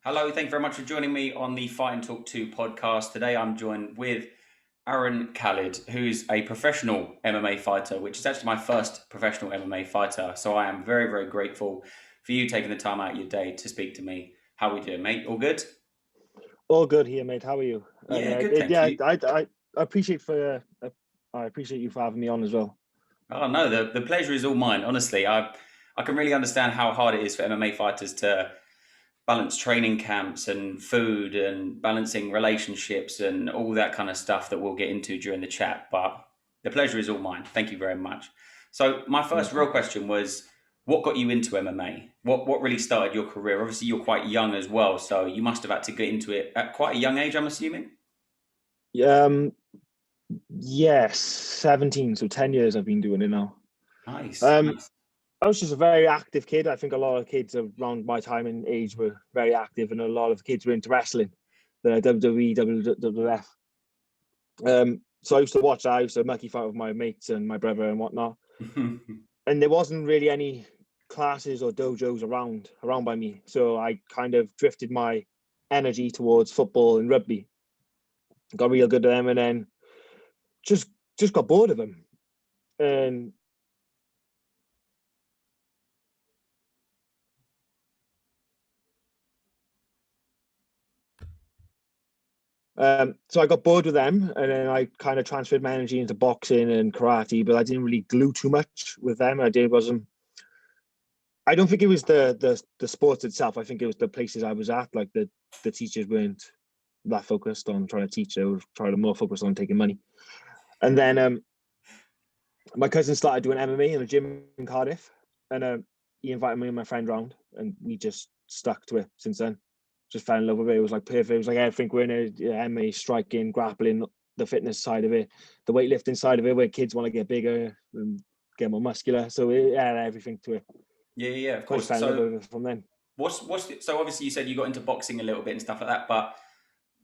Hello, thank you very much for joining me on the Fightingtalk2 podcast. Today I'm joined with Aaron Khalid, who's a professional MMA fighter, which is actually my first professional MMA fighter. So I am very, very grateful for you taking the time out of your day to speak to me. How are we doing, mate? All good? All good here, mate. How are you? And Yeah, good, thank yeah, you. I appreciate I appreciate you for having me on as well. Oh no, the pleasure is all mine. Honestly, I can really understand how hard it is for MMA fighters to balance training camps and food and balancing relationships and all that kind of stuff that we'll get into during the chat. But the pleasure is all mine. Thank you very much. So my No first real problem. question was, what got you into MMA? What really started your career? Obviously, you're quite young as well, so you must have had to get into it at quite a young age, I'm assuming. Um, yes, 17, so 10 years I've been doing it now. Nice, Um, nice. I was just a very active kid. I think a lot of kids around my time and age were very active, and a lot of kids were into wrestling, the WWE, WWF. So I used to watch that. I used to mucky fight with my mates and my brother and whatnot. And there wasn't really any classes or dojos around by me, so I kind of drifted my energy towards football and rugby. Got real good at them, and then just just got bored of them. And so I got bored with them, and then I kind of transferred my energy into boxing and karate, but I didn't really glue too much with them. I don't think it was the sports itself. I think it was the places I was at. Like the teachers weren't that focused on trying to teach. They were trying to more focus on taking money. And then my cousin started doing MMA in a gym in Cardiff, and he invited me and my friend round, and we just stuck to it since then. Just fell in love with it. It was like perfect. It was like everything we're in it, MMA, striking, grappling, the fitness side of it, the weightlifting side of it, where kids want to get bigger and get more muscular. So it had everything to it. Yeah, yeah, yeah, of So I just course. fell in love So with it from then. so obviously you said you got into boxing a little bit and stuff like that, but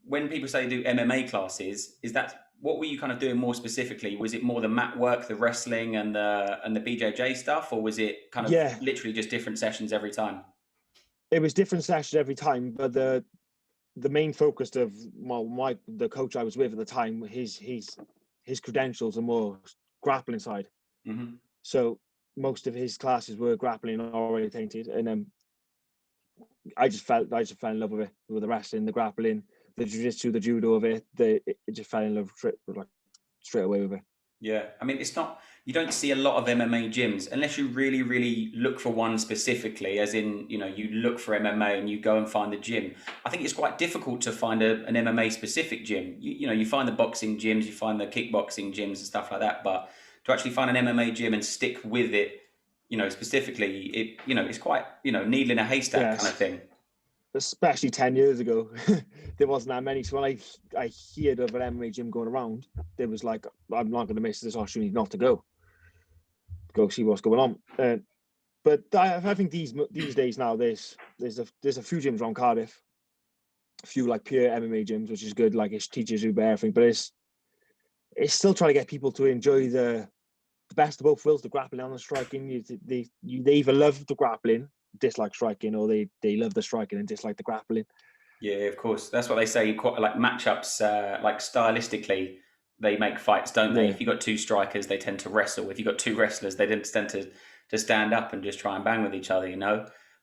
when people say do MMA classes, is that what were you kind of doing more specifically? Was it more the mat work, the wrestling, and the BJJ stuff, or was it kind of Yeah, literally just different sessions every time? it was different sessions every time, but the main focus of the coach I was with at the time, his credentials are more grappling side. Hmm. So most of his classes were grappling orientated, and I just fell in love with the wrestling, the grappling, the jiu-jitsu, the judo of it. It just fell in love straight away with it. Yeah, I mean, it's not, you don't see a lot of MMA gyms unless you really, really look for one specifically, as in, you look for MMA and you go and find the gym. I think it's quite difficult to find an MMA specific gym. You find the boxing gyms, you find the kickboxing gyms and stuff like that, but to actually find an MMA gym and stick with it, specifically, it's quite, needle in a haystack kind of Yes, thing. especially 10 years ago, there wasn't that many. So when I heard of an MMA gym going around, there was like, I'm not going to miss this opportunity not to go see what's going on. But I think these days now there's a few gyms around Cardiff, a few like pure MMA gyms, which is good. Like it teaches you everything, but it's still trying to get people to enjoy the best of both worlds, the grappling and the striking. They either love the grappling, dislike striking, or they love the striking and dislike the grappling. Yeah, of course. That's what they say. Quite like matchups, like stylistically, they make fights, don't they? Yeah, If you've got two strikers, they tend to wrestle. If you've got two wrestlers, they tend to stand up and just try and bang with each other.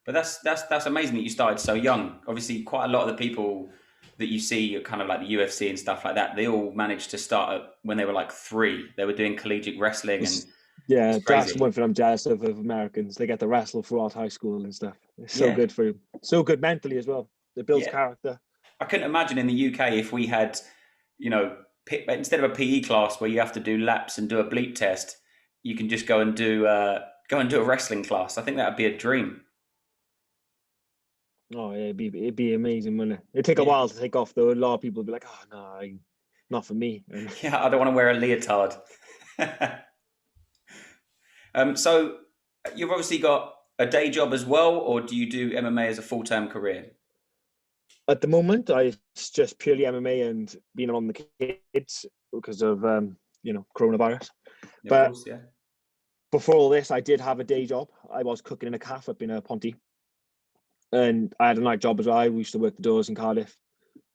But that's amazing that you started so young. Obviously, quite a lot of the people that you see, kind of like the UFC and stuff like that, they all managed to start when they were like 3. They were doing collegiate wrestling, and it's yeah. it's That's one crazy. thing I'm jealous of Americans. They get to wrestle throughout high school and stuff. It's so Yeah, good for you. So good mentally as well. It builds yeah. character. I couldn't imagine in the UK if we had, you know, instead of a PE class where you have to do laps and do a bleep test, you can just go and do a wrestling class. I think that would be a dream. Oh yeah, it'd be amazing, wouldn't it? It'd take a Yeah, while to take off though. A lot of people would be like, "Oh no, not for me." And yeah. I don't want to wear a leotard. So you've obviously got a day job as well, or do you do MMA as a full-time career? at the moment, it's just purely MMA and being around the kids because of coronavirus. Yeah, of But course, yeah. before all this, I did have a day job. I was cooking in a cafe up in Ponty. And I had a night job as well. I used to work the doors in Cardiff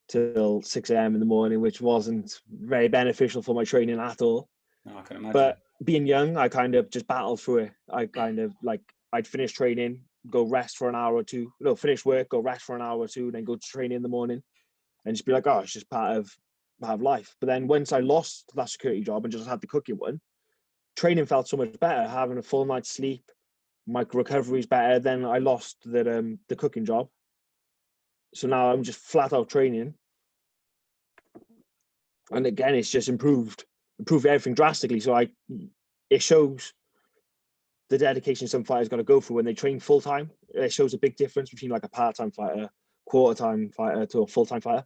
till 6 a.m. in the morning, which wasn't very beneficial for my training at all. No, I can imagine. But being young, I kind of just battled through it. I kind of like, I'd finish training, go rest for an hour or two. No, finish work, go rest for an hour or two, then go to training in the morning, and just be like, oh, it's just part of life. But then once I lost that security job and just had the cooking one, training felt so much better. Having a full night's sleep, my recovery is better. Then I lost the cooking job, so now I'm just flat out training, and again, it's just improved everything drastically. So it shows the dedication some fighters got to go through when they train full time. It shows a big difference between like a part-time fighter, quarter-time fighter to a full-time fighter.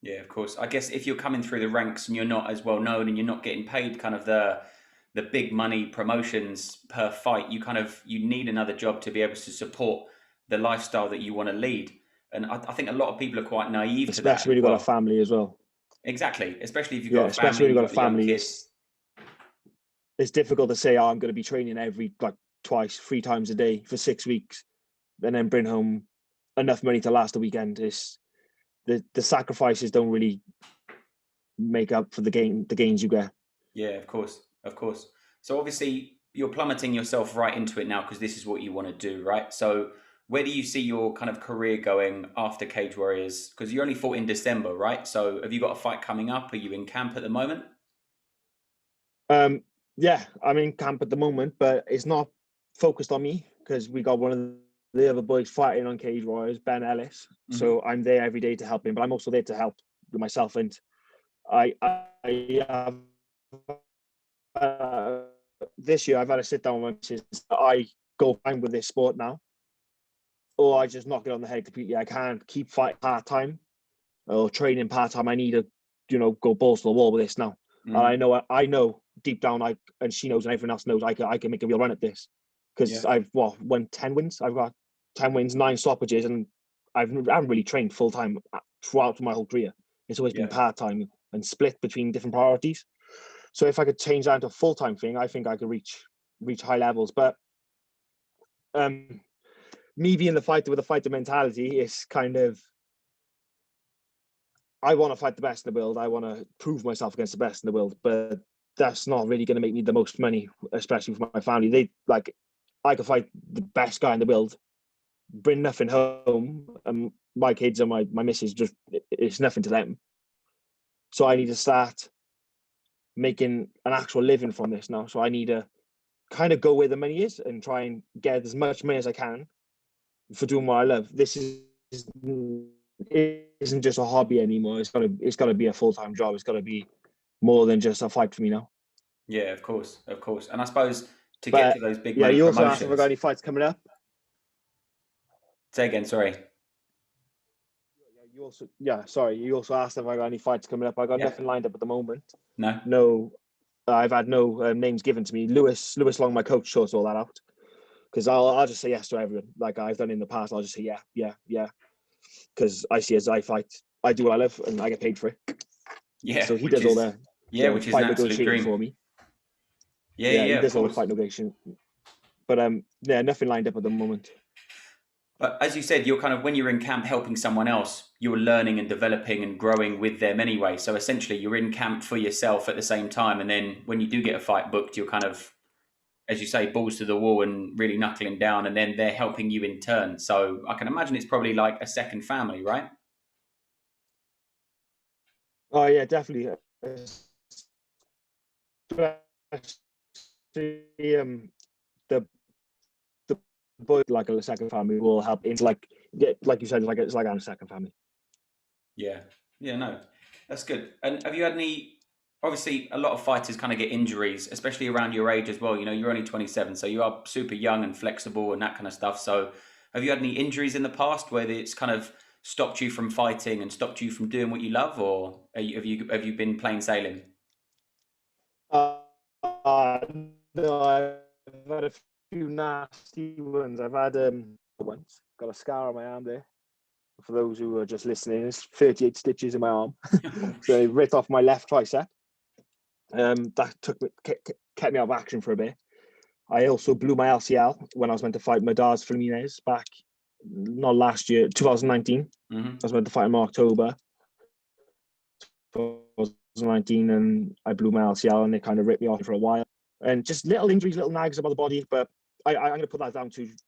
Yeah, of course. I guess if you're coming through the ranks and you're not as well known and you're not getting paid kind of the big money promotions per fight, you need another job to be able to support the lifestyle that you want to lead. And I think a lot of people are quite naive to that Especially when as you've got a well. family as well. Exactly. Especially if you've Yeah, got a especially family, when you've you've got a got young family, kids. it's difficult to say, oh, I'm going to be training every like twice, 3 times a day for 6 weeks, and then bring home enough money to last the weekend. Is the sacrifices don't really make up for the gains you get. Yeah, of course. Of course. So obviously you're plummeting yourself right into it now because this is what you want to do, right? So where do you see your kind of career going after Cage Warriors? Because you only fought in December, right? So have you got a fight coming up? Are you in camp at the moment? Yeah, I'm in camp at the moment, but it's not focused on me because we got one of the other boys fighting on Cage Warriors, Ben Ellis. Mm-hmm. So I'm there every day to help him, but I'm also there to help myself. And I have this year I've had to sit down with my missus. I go fine with this sport now, or I just knock it on the head completely. I can't keep fighting part time or training part time. I need to, go balls to the wall with this now. Mm-hmm. And I know deep down, and she knows, and everyone else knows, I can make a real run at this because Yeah. I've won 10 wins. I've got 10 wins, 9 stoppages, and I haven't really trained full time throughout my whole career. It's always been Yeah. part time and split between different priorities. So if I could change that into a full time thing, I think I could reach high levels. But me being the fighter with a fighter mentality is kind of, I want to fight the best in the world. I want to prove myself against the best in the world, but that's not really going to make me the most money, especially for my family. I could fight the best guy in the world, bring nothing home, and my kids and my missus it's nothing to them. So I need to start making an actual living from this now. So I need to kind of go where the money is and try and get as much money as I can for doing what I love. This isn't just a hobby anymore. It's gotta be a full-time job. It's gotta be more than just a fight for me now. Yeah, of course. Of course. And I suppose to get But to those big yeah, money you also asked if I got promotions. any fights coming up. Say again, sorry. You also asked if I got any fights coming up. I got Yeah. nothing lined up at the moment. No. No, I've had no names given to me. Lewis Long, my coach, sorts all that out. Because I'll just say yes to everyone, like I've done in the past. I'll just say yeah, because I see as I fight, I do what I love, and I get paid for it. Yeah, So he does all the which is an fight absolute negotiating for dream. me. Yeah, Yeah, yeah, he of does all the course. fight negotiation. But yeah, nothing lined up at the moment. But as you said, you're kind of, when you're in camp helping someone else, you're learning and developing and growing with them anyway. So essentially, you're in camp for yourself at the same time. And then when you do get a fight booked, you're kind of, as you say, balls to the wall and really knuckling down. And then they're helping you in turn. So I can imagine it's probably like a second family, right? Oh yeah, definitely. The the boy like a second family will help in like you said, it's like I'm a second family. Yeah. Yeah, no, that's good. And have you had any? Obviously, a lot of fighters kind of get injuries, especially around your age as well. You know, you're only 27, so you are super young and flexible and that kind of stuff. So, have you had any injuries in the past where it's kind of stopped you from fighting and stopped you from doing what you love, or have you been plain sailing? Uh, uh, no, I've had a few nasty ones. I've had once got a scar on my arm there. For those who are just listening, it's 38 stitches in my arm. Oh, So it shit. ripped off my left tricep. That kept me out of action for a bit. I also blew my LCL when I was meant to fight Madars Flamines back not last year, 2019. Mm-hmm. I was meant to fight him in October 2019, and I blew my LCL, and it kind of ripped me off for a while. And just little injuries, little nags about the body, but I'm going to put that down to trying to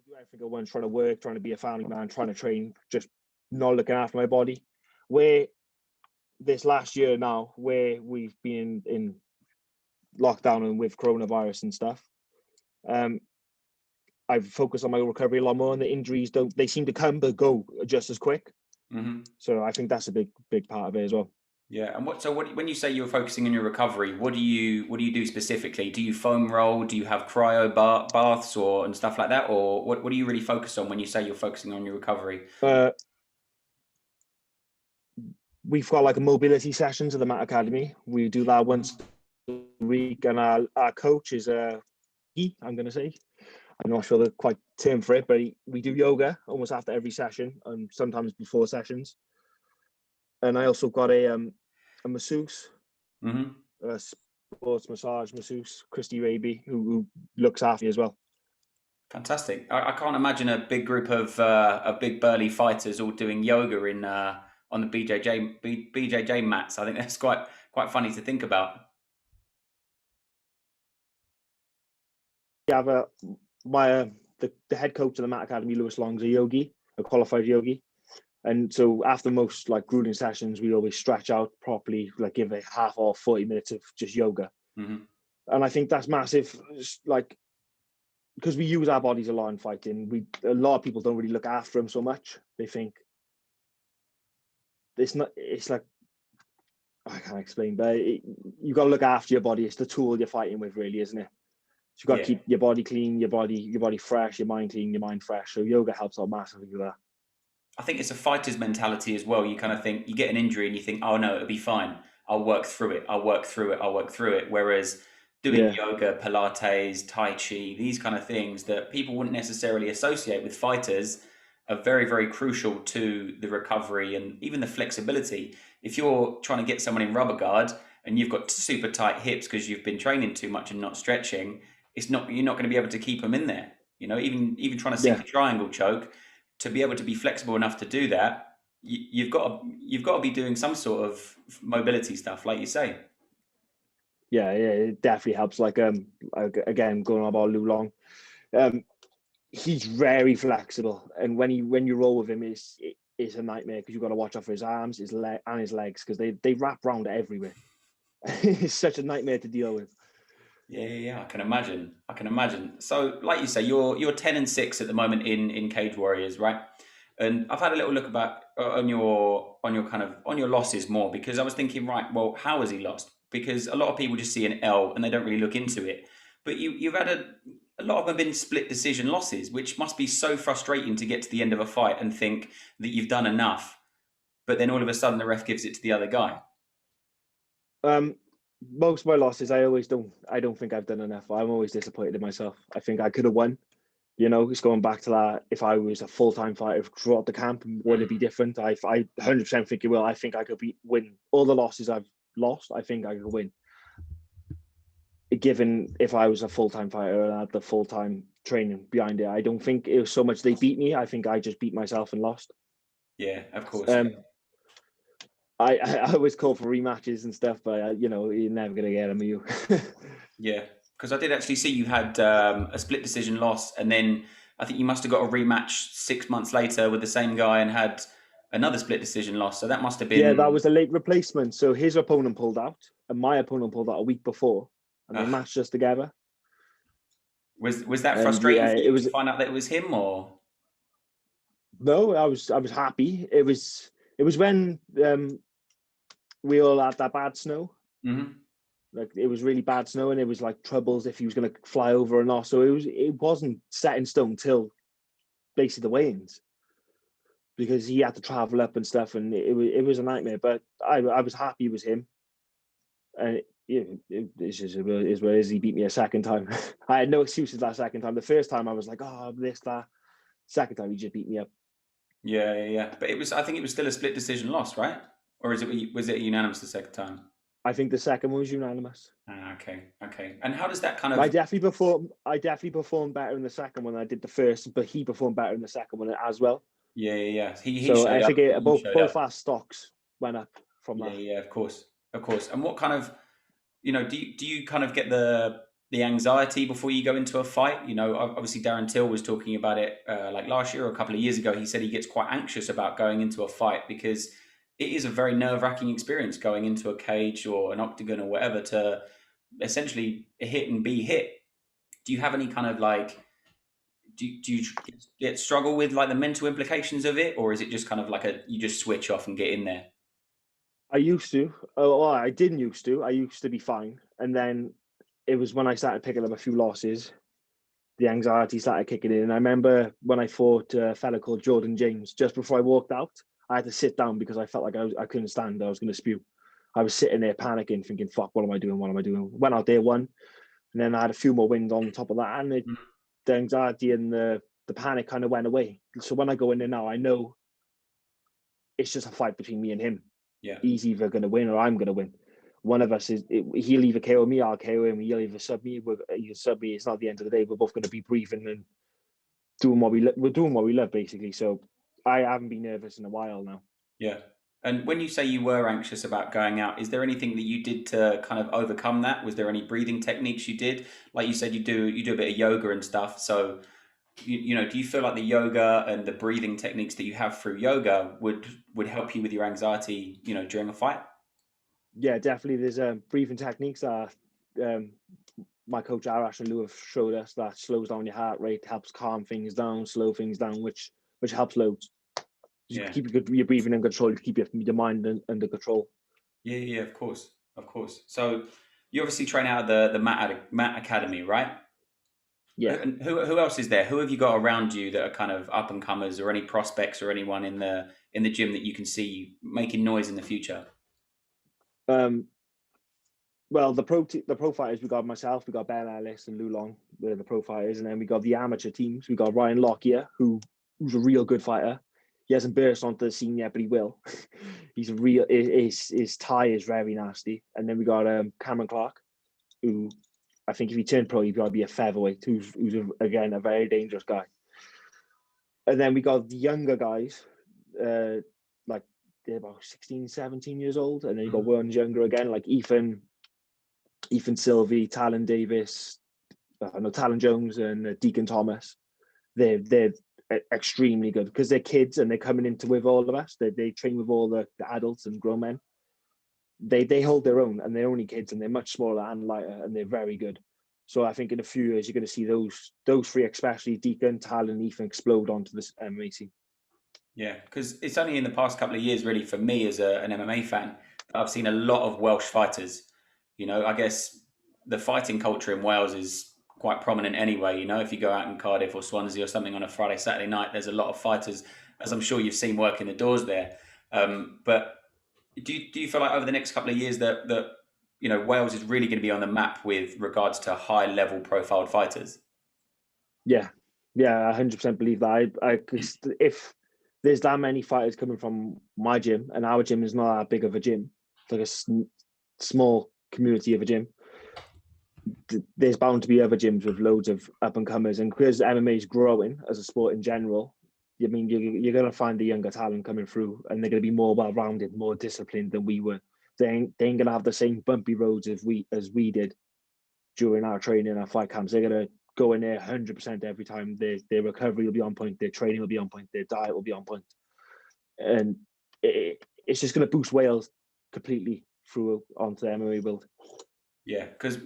do everything at once, trying to work, trying to be a family man, trying to train, just not looking after my body. Where this last year now, where we've been in lockdown and with coronavirus and stuff, I've focused on my recovery a lot more, and the injuries they seem to come but go just as quick. Mm-hmm. So I think that's a big part of it as well. Yeah, and when you say you're focusing on your recovery, what do you do specifically? Do you foam roll? Do you have baths or and stuff like that, or what do you really focus on when you say you're focusing on your recovery? We've got like a mobility sessions at the Mat Academy. We do that once a week, and our coach is I'm going to say, I'm not sure the quite term for it, but we do yoga almost after every session, and sometimes before sessions. And I also got a masseuse, Mm-hmm. a sports massage masseuse, Christy Raby, who looks after you as well. Fantastic. I can't imagine a big group of big burly fighters all doing yoga in on the BJJ mats. I think that's quite funny to think about. We have the head coach of the Mat Academy, Lewis Long's a yogi, a qualified yogi. And so after most like grueling sessions, we always stretch out properly, like give a half or 40 minutes of just yoga. Mm-hmm. And I think that's massive, like, because we use our bodies a lot in fighting. A lot of people don't really look after them so much. They think it's like, I can't explain, but you got to look after your body. It's the tool you're fighting with, really, isn't it? So you got to keep your body clean, your body fresh, your mind clean, your mind fresh. So yoga helps out massively with that. I think it's a fighter's mentality as well. You kind of think you get an injury and you think, oh no, it'll be fine. I'll work through it. I'll work through it. I'll work through it. Whereas doing yoga, Pilates, Tai Chi, these kind of things that people wouldn't necessarily associate with fighters are very, very crucial to the recovery and even the flexibility. If you're trying to get someone in rubber guard and you've got super tight hips because you've been training too much and not stretching, you're not going to be able to keep them in there. You know, even trying to sink a triangle choke, to be able to be flexible enough to do that, you've got to be doing some sort of mobility stuff, like you say. Yeah, it definitely helps. Like again, going on about Lou Long, he's very flexible, and when you roll with him, it's a nightmare because you've got to watch out for his arms, his leg, and his legs because they wrap around everywhere. It's such a nightmare to deal with. Yeah, I can imagine. So, like you say, you're 10-6 at the moment in Cage Warriors, right? And I've had a little look about on your losses more, because I was thinking, right, well, how has he lost? Because a lot of people just see an L and they don't really look into it. But you've had a lot of them have been split decision losses, which must be so frustrating to get to the end of a fight and think that you've done enough, but then all of a sudden the ref gives it to the other guy. Most of my losses, I don't think I've done enough. I'm always disappointed in myself. I think I could have won. You know, it's going back to that. If I was a full-time fighter throughout the camp, would it be different? I 100% think it will. I think I could win all the losses I've lost. I think I could win. Given if I was a full-time fighter and had the full-time training behind it, I don't think it was so much they beat me. I think I just beat myself and lost. Yeah, of course. I always call for rematches and stuff, but you know, you're never gonna get them with you. Yeah, because I did actually see you had a split decision loss, and then I think you must have got a rematch 6 months later with the same guy and had another split decision loss. So that must have been... Yeah, that was a late replacement. So his opponent pulled out, and my opponent pulled out a week before, and they matched us together. Was that frustrating for you to find out that it was him, or? No, I was happy. It was when we all had that bad snow. Mm-hmm. Like it was really bad snow, and it was like troubles if he was going to fly over or not. So it wasn't set in stone till basically the weigh-ins, because he had to travel up and stuff, and it was a nightmare. But I was happy it was him, and it's just what it is. He beat me a second time. I had no excuses that second time. The first time I was like, oh, this, that. Second time he just beat me up. Yeah. But I think it was still a split decision loss, right? Or was it unanimous the second time? I think the second one was unanimous. Okay. And how does that kind I of? definitely performed better in the second one than I did the first, but he performed better in the second one as well. Yeah. He So I showed up. think You showed both up. our stocks went up from that. Yeah. Of course. And what kind of, do you kind of get the anxiety before you go into a fight? Obviously Darren Till was talking about it like last year or a couple of years ago. He said he gets quite anxious about going into a fight because it is a very nerve-wracking experience going into a cage or an octagon or whatever to essentially hit and be hit. Do you have any kind of like, do you get struggle with like the mental implications of it, or is it just kind of like you just switch off and get in there? I used to. Oh, well, I didn't used to. I used to be fine, and then it was when I started picking up a few losses, the anxiety started kicking in. And I remember when I fought a fella called Jordan James, just before I walked out, I had to sit down because I felt like I couldn't stand. I was going to spew. I was sitting there panicking, thinking, "Fuck, what am I doing? What am I doing?" Went out there, won, and then I had a few more wins on top of that, and the anxiety and the panic kind of went away. So when I go in there now, I know it's just a fight between me and him. Yeah. He's either going to win or I'm going to win. One of us he'll either KO me, I'll KO him. He'll either sub me, he'll sub me. It's not the end of the day. We're both going to be breathing and doing what we're doing what we love, basically. So I haven't been nervous in a while now. Yeah. And when you say you were anxious about going out, is there anything that you did to kind of overcome that? Was there any breathing techniques you did? Like you said, you do a bit of yoga and stuff. So, do you feel like the yoga and the breathing techniques that you have through yoga would help you with your anxiety, during a fight? Yeah, definitely. There's breathing techniques that my coach Arash and Lou have showed us that slows down your heart rate, helps calm things down, slow things down, which helps loads. You Yeah. keep your breathing in control. You keep your mind under control. Yeah, of course. So you obviously train out of the Mat Academy, right? Yeah. And who else is there? Who have you got around you that are kind of up and comers, or any prospects, or anyone in the gym that you can see making noise in the future? Um, well, the pro fighters, we got myself, we got Ben Ellis and Lou Long, we're the pro fighters, and then we got the amateur teams. We got Ryan Lockyer, who's a real good fighter. He hasn't burst onto the scene yet, but he will. He's a real. His tie is very nasty. And then we got Cameron Clark, who I think if he turned pro, he'd probably be a featherweight. Who's again a very dangerous guy. And then we got the younger guys, like they're about 16, 17 years old, and then you got ones younger again, like Ethan Sylvie, Talon Davis, Talon Jones, and Deacon Thomas. They're extremely good because they're kids and they're coming into with all of us. They train with all the adults and grown men. They hold their own, and they're only kids, and they're much smaller and lighter, and they're very good. So I think in a few years you're going to see those three, especially Deacon, Talon, and Ethan, explode onto this MMA scene. Yeah, because it's only in the past couple of years, really, for me as an MMA fan, that I've seen a lot of Welsh fighters. I guess the fighting culture in Wales is quite prominent anyway. If you go out in Cardiff or Swansea or something on a Friday, Saturday night, there's a lot of fighters, as I'm sure you've seen working the doors there. But do you feel like over the next couple of years that Wales is really going to be on the map with regards to high level profiled fighters? Yeah, I 100% believe that. If there's that many fighters coming from my gym, and our gym is not that big of a gym, it's like a small community of a gym. There's bound to be other gyms with loads of up and comers, and because MMA is growing as a sport in general, I mean you're going to find the younger talent coming through, and they're going to be more well-rounded, more disciplined than we were. They ain't going to have the same bumpy roads as we did during our training, our fight camps. They're going to go in there 100% every time. Their recovery will be on point, their training will be on point, their diet will be on point, and it's just going to boost Wales completely through onto the MMA build. Yeah, because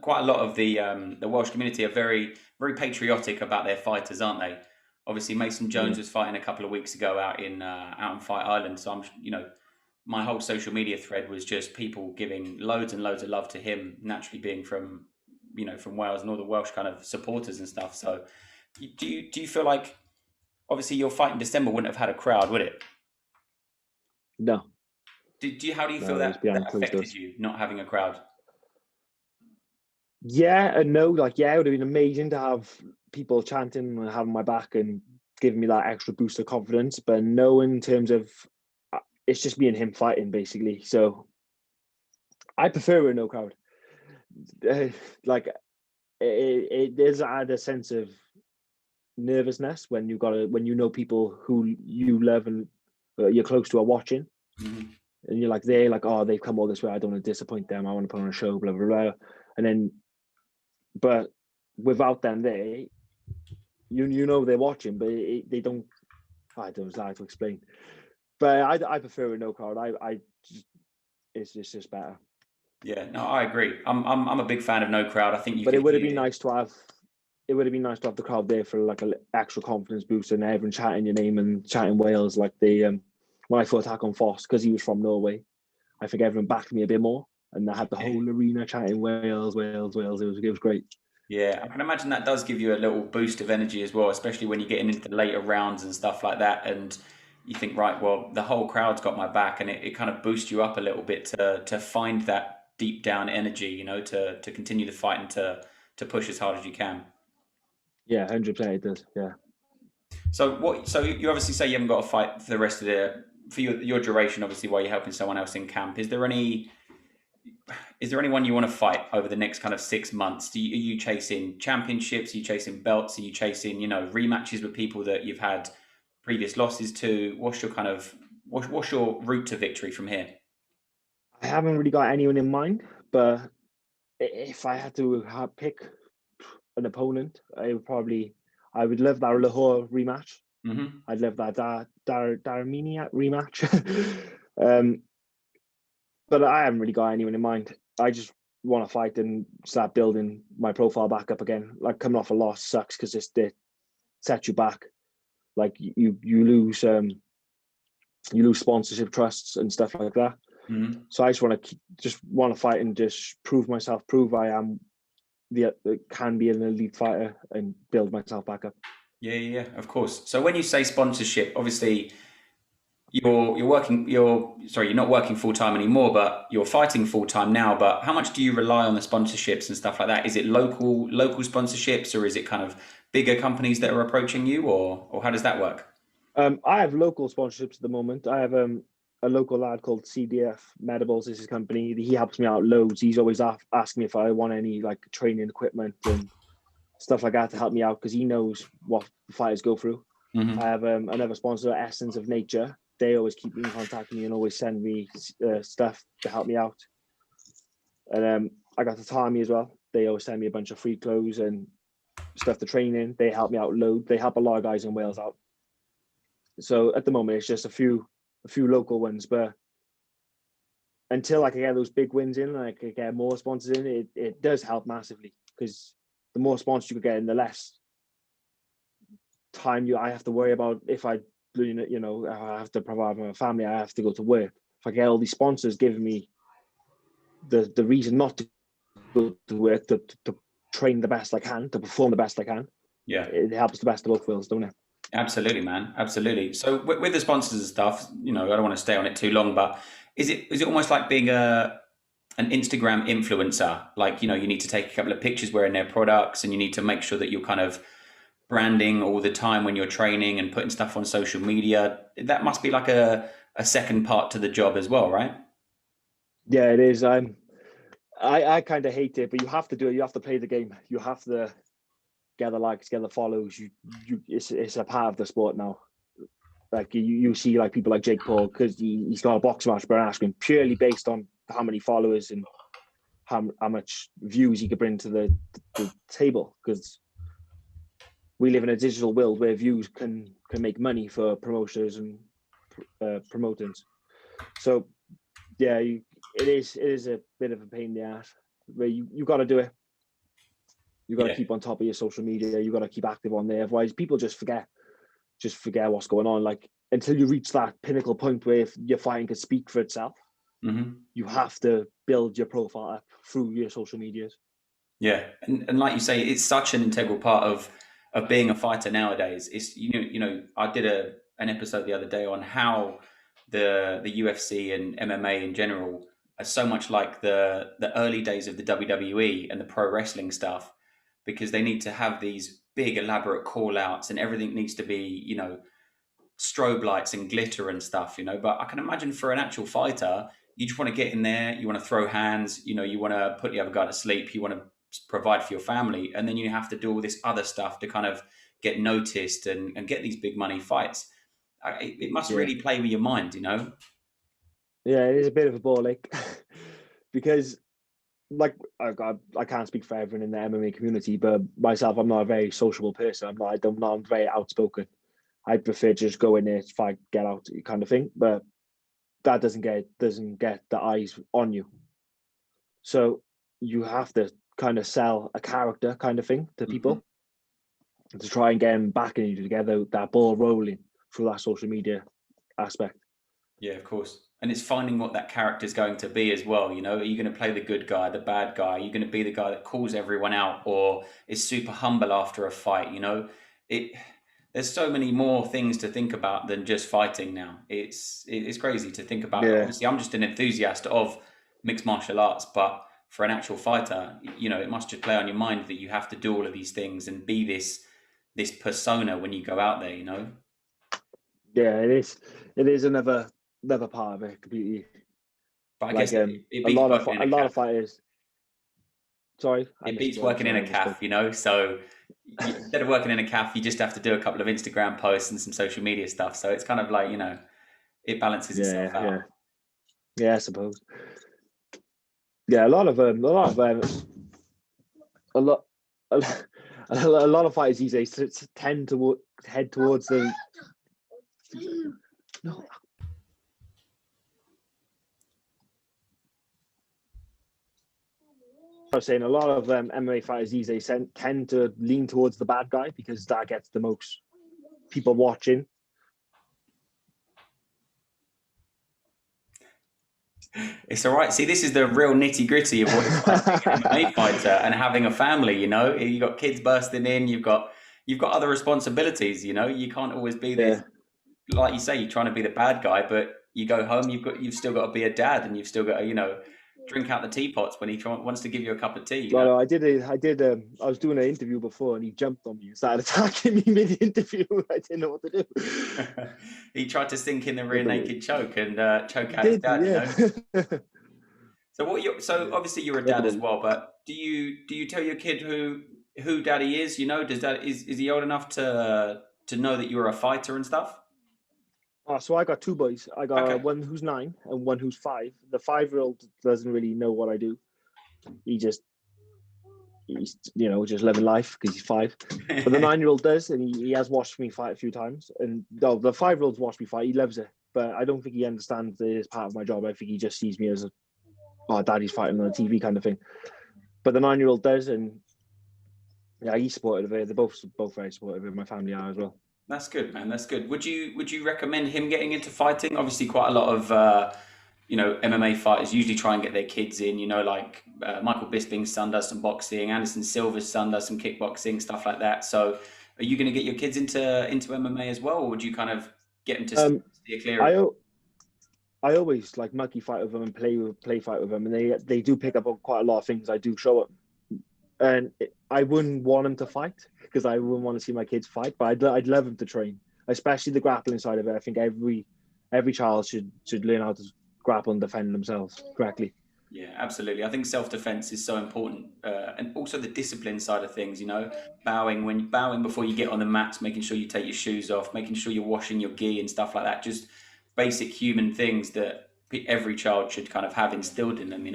quite a lot of the Welsh community are very very patriotic about their fighters, aren't they? Obviously, Mason Jones was fighting a couple of weeks ago out in Fight Island, so my whole social media thread was just people giving loads and loads of love to him. Naturally, being from Wales and all the Welsh kind of supporters and stuff. So, do you feel like obviously your fight in December wouldn't have had a crowd, would it? No, How do you feel no, it was that behind closed affected doors. you not having a crowd? Yeah and no. Like, yeah, it would have been amazing to have people chanting and having my back and giving me that extra boost of confidence. But no, in terms of it's just me and him fighting basically. So I prefer with no crowd. Like it does add a sense of nervousness when when you know people who you love and you're close to are watching, Mhm. and you're like they're like, oh, they've come all this way. I don't want to disappoint them. I want to put on a show, blah blah blah. And then, but without them there, you know they're watching, but they don't. I don't know how to explain. But I prefer with no crowd. I just, it's just better. Yeah, no, I agree. I'm a big fan of no crowd. I think you But can it would have been hear. nice to have. It would have been nice to have the crowd there for like a extra confidence boost and everyone chatting your name and chatting Wales like they when I fought Attack on Foss because he was from Norway. I think everyone backed me a bit more, and I had the whole arena chatting Wales, Wales, Wales. It was great. Yeah, I can imagine that does give you a little boost of energy as well, especially when you're getting into the later rounds and stuff like that. And you think, right, well, the whole crowd's got my back, and it kind of boosts you up a little bit to find that deep down energy, to continue the fight and to push as hard as you can. Yeah, 100% it does. Yeah. So what? So you obviously say you haven't got a fight for the rest of for your duration, obviously, while you're helping someone else in camp. Is there anyone you want to fight over the next kind of 6 months? Are you chasing championships? Are you chasing belts? Are you chasing, rematches with people that you've had previous losses to? What's your route to victory from here? I haven't really got anyone in mind, but if I had to pick an opponent, I would love that Lahore rematch. Hmm. I'd love that Darmenia rematch. um, but I haven't really got anyone in mind. I just want to fight and start building my profile back up again. Like coming off a loss sucks because it sets you back. Like you lose sponsorship trusts and stuff like that. Hmm. So I just want to fight and just prove myself, prove I am can be an elite fighter and build myself back up. Yeah, yeah, yeah, of course. So when you say sponsorship, obviously you're not working full time anymore, but you're fighting full time now. But how much do you rely on the sponsorships and stuff like that? Is it local sponsorships, or is it kind of bigger companies that are approaching you, or how does that work? I have local sponsorships at the moment. I have a local lad called CDF Medibles is his company. He helps me out loads. He's always asking me if I want any like training equipment and stuff like that to help me out because he knows what fighters go through. I Hmm. have another sponsor, Essence of Nature. They always keep in contact with me and always send me stuff to help me out. And I got the Tatami as well. They always send me a bunch of free clothes and stuff to train in. They help me out load. They help a lot of guys in Wales out. So at the moment, it's just a few local ones, but until I can get those big wins in, and I can get more sponsors in, it does help massively because the more sponsors you get in, the less time I have to worry about if I I have to provide for my family. I have to go to work. If I get all these sponsors giving me the reason not to go to work to train the best I can, to perform the best I can, Yeah. it helps the best of both worlds, don't it? Absolutely, man. Absolutely. So with the sponsors and stuff, I don't want to stay on it too long, but is it almost like being an Instagram influencer? Like, you need to take a couple of pictures wearing their products, and you need to make sure that you're kind of branding all the time when you're training and putting stuff on social media. That must be like a second part to the job as well, right? Yeah, it is. I kind of hate it, but you have to do it. You have to play the game. You have to get the likes, get the follows. It's a part of the sport now. Like you see like people like Jake Paul because he's got a box match Baron Askren purely based on how many followers and how much views he could bring to the table because we live in a digital world where views can make money for promoters and promoters. So yeah, it is a bit of a pain in the ass. Where you got to do it. You got to Yeah. keep on top of your social media. You got to keep active on there. Otherwise, people just forget what's going on. Like until you reach that pinnacle point where if your fighting can speak for itself, Hmm. you have to build your profile up through your social medias. Yeah, and like you say, it's such an integral part of being a fighter nowadays. It's I did an episode the other day on how the UFC and MMA in general are so much like the early days of the WWE and the pro wrestling stuff, because they need to have these big elaborate call outs, and everything needs to be strobe lights and glitter and stuff. But I can imagine for an actual fighter, you just want to get in there, you want to throw hands, you want to put the other guy to sleep, you want to provide for your family, and then you have to do all this other stuff to kind of get noticed and get these big money fights. It must Yeah, really play with your mind. yeah, it is a bit of a ball ache because like I can't speak for everyone in the MMA community, but myself, I'm not a very sociable person. I'm not very outspoken. I prefer to just go in there, fight, get out, kind of thing. But that doesn't get the eyes on you. So you have to kind of sell a character, kind of thing, to Hmm. people to try and get them backing you to get that ball rolling through that social media aspect. Yeah, of course. And it's finding what that character is going to be as well. Are you going to play the good guy, the bad guy? Are you going to be the guy that calls everyone out or is super humble after a fight? It there's so many more things to think about than just fighting now. It's crazy to think about. Yeah, Obviously, I'm just an enthusiast of mixed martial arts, but for an actual fighter, it must just play on your mind that you have to do all of these things and be this persona when you go out there. yeah, it is. It is another part of it completely. But I Like guess it a beats lot of working in a a lot of cafe. fighters. Sorry, I It missed beats the word. working in Sorry, a I misspoke. calf. So instead of working in a calf, you just have to do a couple of Instagram posts and some social media stuff. So it's kind of like, it balances itself Yeah, out. yeah, yeah. I suppose. Yeah, a lot, a, lot- a lot of fighters these days tend to head towards the. No, I was saying a lot of MMA fighters these days tend to lean towards the bad guy because that gets the most people watching. It's all right. See, this is the real nitty gritty of what it's like being an MMA fighter and having a family. You got kids bursting in. You've got other responsibilities. You can't always be this, Yeah. like you say, you're trying to be the bad guy, but you go home, you've still got to be a dad, and you've still got to drink out the teapots when wants to give you a cup of tea. No, no, I did. I was doing an interview before, and he jumped on me and started attacking me mid-interview. I didn't know what to do. He tried to sink in the rear But naked choke and choke he out his did, dad. yeah. So obviously you're a Yeah, dad but as well, but do you tell your kid who daddy is? Does that is he old enough to know that you're a fighter and stuff? so I got two boys. I got Okay. one who's 9 and one who's 5. The 5-year-old doesn't really know what I do. He just he's just living life because he's 5. But the 9-year-old does, and he has watched me fight a few times. And no, the 5-year-old's watched me fight. He loves it, but I don't think he understands it as part of my job. I think he just sees me as daddy's fighting on the TV kind of thing. But the 9-year-old does, and yeah, he's supportive of it. They're both very supportive of it. My family are as well. That's good, man. That's good. Would you recommend him getting into fighting? Obviously, quite a lot of MMA fighters usually try and get their kids in. Like Michael Bisping's son does some boxing, Anderson Silva's son does some kickboxing, stuff like that. So, are you going to get your kids into MMA as well, or would you kind of get them to Um, steer clear of it? I I always like monkey fight with them and play fight with them, and they do pick up on quite a lot of things I do show them. And I wouldn't want them to fight because I wouldn't want to see my kids fight, but I'd love them to train, especially the grappling side of it. I think every child should learn how to grapple and defend themselves correctly. Yeah, absolutely. I think self-defense is so important, and also the discipline side of things. Bowing before you get on the mats, making sure you take your shoes off, making sure you're washing your gi and stuff like that. Just basic human things that every child should kind of have instilled in them.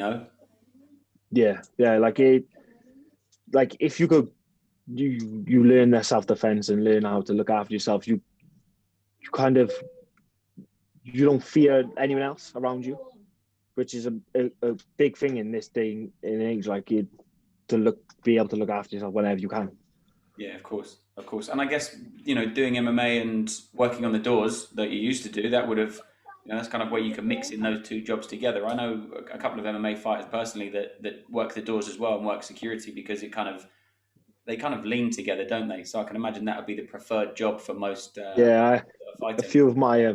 Yeah, yeah. Like if you learn that self defense and learn how to look after yourself, you kind of you don't fear anyone else around you, which is a big thing in this day and age. Like you to be able to look after yourself whenever you can. Yeah, of course, of course. And I guess, doing MMA and working on the doors that you used to do, that would have, that's kind of where you can mix in those two jobs together. I know a couple of MMA fighters personally that work the doors as well and work security because they kind of lean together, don't they? So I can imagine that would be the preferred job for most Yeah, a fighting. few of my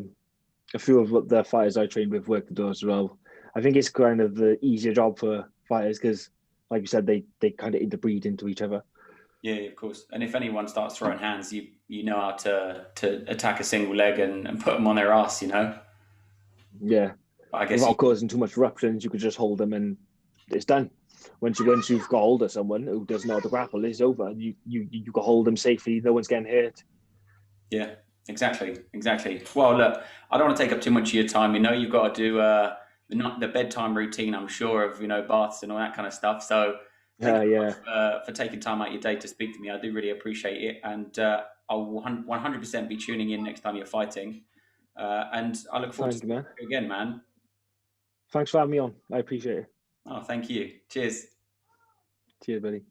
a few of the fighters I trained with work the doors as well. I think it's kind of the easier job for fighters because, like you said, they kind of interbreed into each other. Yeah, of course. And if anyone starts throwing hands, you know how to attack a single leg and put them on their ass. Yeah, But I guess without causing too much eruptions, you could just hold them and it's done. Once you've got hold of someone who doesn't know how to grapple, it's over. You can hold them safely. No one's getting hurt. yeah, exactly, exactly. Well, look, I don't want to take up too much of your time. You know, you've got to do the bedtime routine. I'm sure of baths and all that kind of stuff. So thank you very Yeah. much for taking time out of your day to speak to me. I do really appreciate it, and I'll 100% be tuning in next time you're fighting. And I look forward to Thank you, speaking man. to you again, man. Thanks for having me on. I appreciate it. Oh, thank you. Cheers. Cheers, buddy.